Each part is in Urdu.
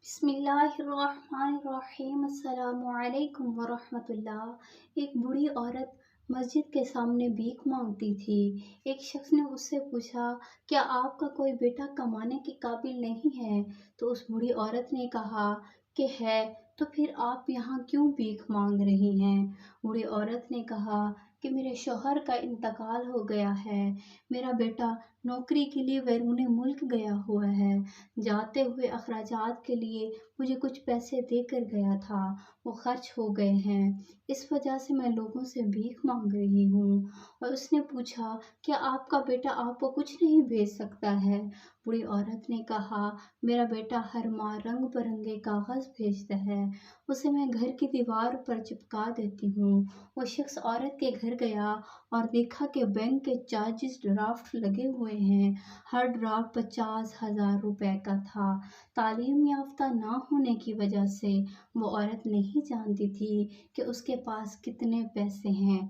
بسم اللہ الرحمن الرحیم۔ السلام علیکم ورحمۃ اللہ۔ ایک بوڑھی عورت مسجد کے سامنے بھیک مانگتی تھی۔ ایک شخص نے اس سے پوچھا، کیا آپ کا کوئی بیٹا کمانے کے قابل نہیں ہے؟ تو اس بوڑھی عورت نے کہا کہ ہے۔ تو پھر آپ یہاں کیوں بھیک مانگ رہی ہیں؟ بوڑھی عورت نے کہا کہ میرے شوہر کا انتقال ہو گیا ہے۔ میرا بیٹا نوکری کے لیے بیرون ملک گیا ہوا ہے۔ جاتے ہوئے اخراجات کے لیے مجھے کچھ پیسے دے کر گیا تھا، وہ خرچ ہو گئے ہیں۔ اس وجہ سے میں لوگوں سے بھیک مانگ رہی ہوں۔ اور اس نے پوچھا، کیا آپ کا بیٹا آپ کو کچھ نہیں بھیج سکتا ہے؟ بوڑھی عورت نے کہا، میرا بیٹا ہر ماہ رنگ برنگے کاغذ بھیجتا ہے، اسے میں گھر کی دیوار پر چپکا دیتی ہوں۔ وہ شخص عورت کے گھر گیا اور دیکھا کہ بینک کے چارجز ڈرافٹ لگے ہوئے ہیں۔ ہر ڈرافٹ 50,000 روپے کا تھا۔ تعلیم یافتہ نہ ہونے کی وجہ سے وہ عورت نہیں جانتی تھی کہ اس کے پاس کتنے پیسے ہیں۔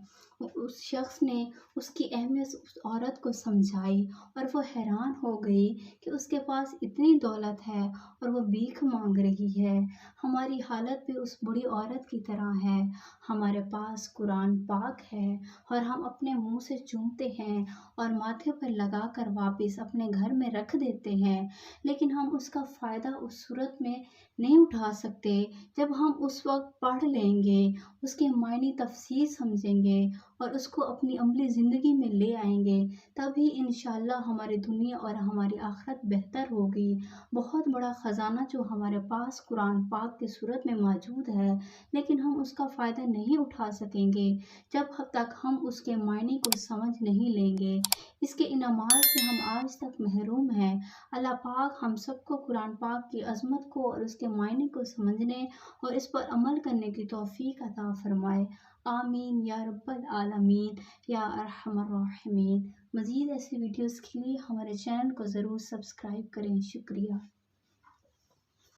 اس شخص نے اس کی اہمیت اس عورت کو سمجھائی اور وہ حیران ہو گئی کہ اس کے پاس اتنی دولت ہے اور وہ بھیک مانگ رہی ہے۔ ہماری حالت بھی اس بڑی عورت کی طرح ہے۔ ہمارے پاس قرآن پاک ہے اور ہم اپنے منہ سے چومتے ہیں اور ماتھے پر لگا کر واپس اپنے گھر میں رکھ دیتے ہیں، لیکن ہم اس کا فائدہ اس صورت میں نہیں اٹھا سکتے جب ہم اس وقت پڑھ لیں گے، اس کے معنی تفسیر سمجھیں گے اور اس کو اپنی عملی زندگی میں لے آئیں گے۔ تبھی انشاءاللہ ہماری دنیا اور ہماری آخرت بہتر ہوگی۔ بہت بڑا خزانہ جو ہمارے پاس قرآن پاک کی صورت میں موجود ہے، لیکن ہم اس کا فائدہ نہیں اٹھا سکیں گے جب تک ہم اس کے معنی کو سمجھ نہیں لیں گے۔ اس کے انعامات سے ہم آج تک محروم ہیں۔ اللہ پاک ہم سب کو قرآن پاک کی عظمت کو اور اس کے معنی کو سمجھنے اور اس پر عمل کرنے کی توفیق عطا فرمائے۔ آمین یا رب العالمین یا ارحم الراحمین۔ مزید ایسی ویڈیوز کے لیے ہمارے چینل کو ضرور سبسکرائب کریں۔ شکریہ۔